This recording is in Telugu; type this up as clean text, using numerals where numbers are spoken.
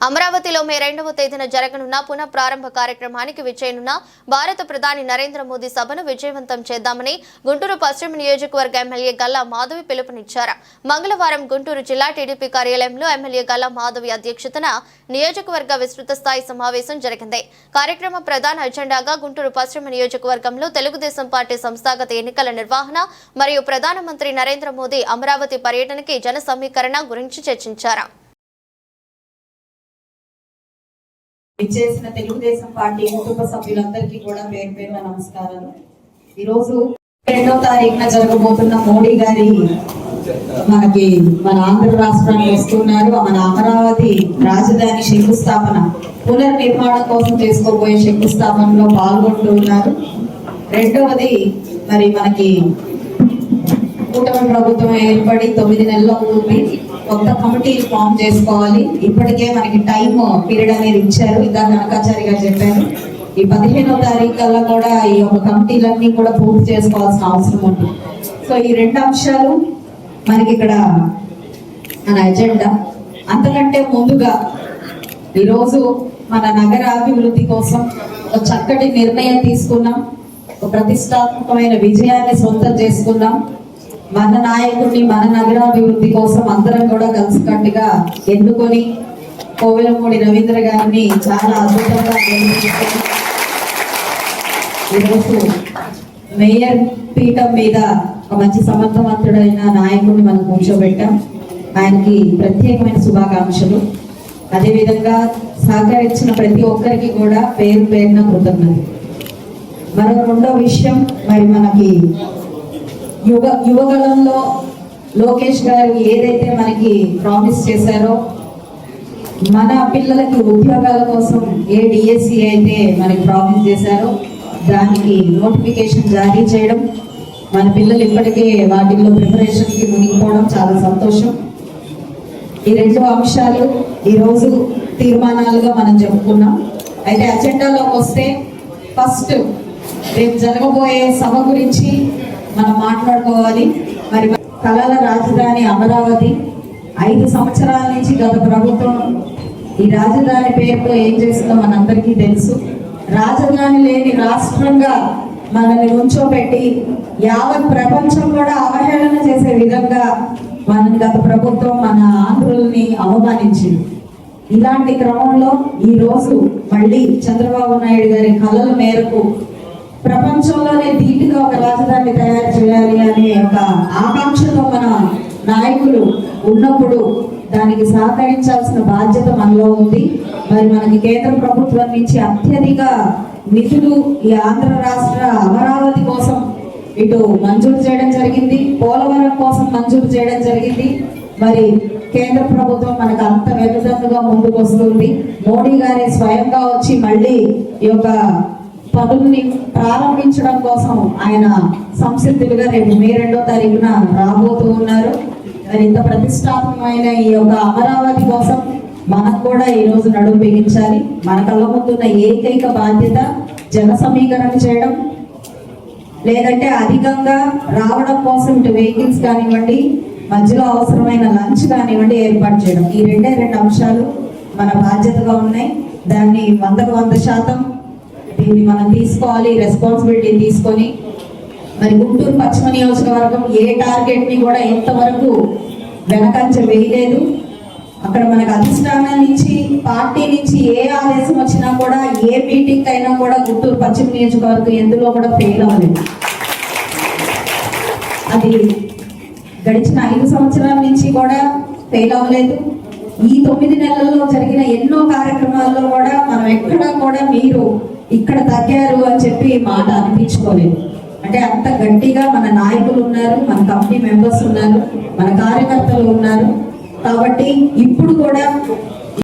అమరావతిలో మే 2వ తేదీన జరగనున్న పునః ప్రారంభ కార్యక్రమానికి విచ్చేయనున్న భారత ప్రధాని నరేంద్ర మోదీ సభను విజయవంతం చేద్దామని గుంటూరు పశ్చిమ నియోజకవర్గ ఎమ్మెల్యే గల్లా మాధవి పిలుపునిచ్చారు. మంగళవారం గుంటూరు జిల్లా టీడీపీ కార్యాలయంలో ఎమ్మెల్యే గల్లా మాధవి అధ్యక్షతన నియోజకవర్గ విస్తృత స్థాయి సమావేశం జరిగింది. కార్యక్రమ ప్రధాన అజెండాగా గుంటూరు పశ్చిమ నియోజకవర్గంలో తెలుగుదేశం పార్టీ సంస్థాగత ఎన్నికల నిర్వహణ మరియు ప్రధానమంత్రి నరేంద్ర మోదీ అమరావతి పర్యటనకి జన సమీకరణ గురించి చర్చించారు. విచ్చేసిన తెలుగుదేశం పార్టీ కుటుంబ సభ్యులందరికీ కూడా పేరు పేరున నమస్కారాలు. ఈరోజు 2వ తారీఖున జరగబోతున్న మోడీ గారి మన ఆంధ్ర రాష్ట్రానికి వస్తున్నారు. మన అమరావతి రాజధాని శంకుస్థాపన పునర్నిర్మాణం కోసం చేసుకోబోయే శంకుస్థాపనలో పాల్గొంటూ ఉన్నారు. రెండవది మనకి కూటమి ప్రభుత్వం ఏర్పడి 9 నెలలు అవుతుంది. కొత్త కమిటీలు ఫామ్ చేసుకోవాలి. ఇప్పటికే మనకి టైం పీరియడ్ అనేది ఇచ్చారు. ఇందాక కనకాచారి గారు చెప్పారు. ఈ 15వ తారీఖు కల్లా కూడా ఈ యొక్క కమిటీలన్నీ కూడా పూర్తి చేసుకోవాల్సిన అవసరం ఉంటుంది. సో ఈ 2 అంశాలు మనకి ఇక్కడ మన ఎజెండా. అంతకంటే ముందుగా ఈరోజు మన నగర అభివృద్ధి కోసం ఒక చక్కటి నిర్ణయం తీసుకున్నాం. ఒక ప్రతిష్టాత్మకమైన విజయాన్ని సొంతం చేసుకున్నాం. మన నాయకుడిని మన నగరాభివృద్ధి కోసం అందరం కూడా కలిసికట్టుగా ఎన్నుకొని కోవెలమూడి రవీంద్ర గారిని చాలా అద్భుతంగా ఈరోజు మేయర్ పీఠం మీద ఒక మంచి సమర్థవంతుడైన నాయకుడిని మనం కూర్చోబెట్టాం. ఆయనకి ప్రత్యేకమైన శుభాకాంక్షలు. అదేవిధంగా సహకరించిన ప్రతి ఒక్కరికి కూడా పేరు పేరున కృతజ్ఞతలు. మరో 2వ విషయం, మనకి యువగలంలో లోకేష్ గారు ఏదైతే మనకి ప్రామిస్ చేశారో, మన పిల్లలకి ఉద్యోగాల కోసం ఏ డిఎస్సి అయితే మనకి ప్రామిస్ చేశారో దానికి నోటిఫికేషన్ జారీ చేయడం, మన పిల్లలు ఇప్పటికే వాటిల్లో ప్రిపరేషన్కి మునిగిపోవడం చాలా సంతోషం. ఈ 2 అంశాలు ఈరోజు తీర్మానాలుగా మనం చెప్పుకున్నాం. అయితే అజెండాలోకి వస్తే ఫస్ట్ రేపు జరగబోయే సభ గురించి మనం మాట్లాడుకోవాలి. కళల రాజధాని అమరావతి 5 సంవత్సరాల నుంచి గత ప్రభుత్వం ఈ రాజధాని పేరుతో ఏం చేస్తుందో మనందరికీ తెలుసు. రాజధాని లేని రాష్ట్రంగా మనల్ని ఉంచోబెట్టి యావత్ ప్రపంచం కూడా అవహేళన చేసే విధంగా గత ప్రభుత్వం మన ఆంధ్రుల్ని అవమానించింది. ఇలాంటి క్రమంలో ఈ రోజు మళ్ళీ చంద్రబాబు నాయుడు గారి కళల మేరకు ప్రపంచంలోనే ధీటుగా ఒక రాజధాని తయారు చేయాలి అనే ఒక ఆకాంక్షతో మన నాయకులు ఉన్నప్పుడు దానికి సహకరించాల్సిన బాధ్యత మనలో ఉంది. మనకి కేంద్ర ప్రభుత్వం నుంచి అత్యధిక నిధులు ఈ ఆంధ్ర రాష్ట్ర అమరావతి కోసం ఇటు మంజూరు చేయడం జరిగింది, పోలవరం కోసం మంజూరు చేయడం జరిగింది. కేంద్ర ప్రభుత్వం మనకు అంత వెనుదన్నుగా ముందుకు వస్తుంది. మోడీ గారే స్వయంగా వచ్చి మళ్ళీ ఈ యొక్క పనుల్ని ప్రారంభించడం కోసం ఆయన సంసిద్ధులుగా రేపు మే 2వ తారీఖున రాబోతూ ఉన్నారు. ఇంత ప్రతిష్టాత్మకమైన ఈ యొక్క అమరావతి కోసం మనకు కూడా ఈ రోజు నడుము బిగించాలి. మన కళ్ళ ముందున్న ఏకైక బాధ్యత జన సమీకరణ చేయడం, లేదంటే అధికంగా రావడం కోసం ఇటు వెహికల్స్ కానివ్వండి, మధ్యలో అవసరమైన లంచ్ కానివ్వండి ఏర్పాటు చేయడం. ఈ 2 అంశాలు మన బాధ్యతగా ఉన్నాయి. దాన్ని 100% దీన్ని మనం తీసుకోవాలి, రెస్పాన్సిబిలిటీ తీసుకొని. గుంటూరు పశ్చిమ నియోజకవర్గం ఏ టార్గెట్ ని కూడా ఎంతవరకు వెనకంచ వేయలేదు. అక్కడ మనకు అధిష్టానం నుంచి పార్టీ నుంచి ఏ ఆదేశం వచ్చినా కూడా, ఏ మీటింగ్ అయినా కూడా గుంటూరు పశ్చిమ నియోజకవర్గం ఎందులో కూడా ఫెయిల్ అవ్వలేదు. అది గడిచిన 5 సంవత్సరాల నుంచి కూడా ఫెయిల్ అవ్వలేదు. ఈ 9 నెలల్లో జరిగిన ఎన్నో కార్యక్రమాల్లో కూడా మనం ఎక్కడా కూడా మీరు ఇక్కడ తగ్గారు అని చెప్పి మాట అనిపించుకోలేదు. అంటే అంత గట్టిగా మన నాయకులు ఉన్నారు, మన కమిటీ మెంబర్స్ ఉన్నారు, మన కార్యకర్తలు ఉన్నారు. కాబట్టి ఇప్పుడు కూడా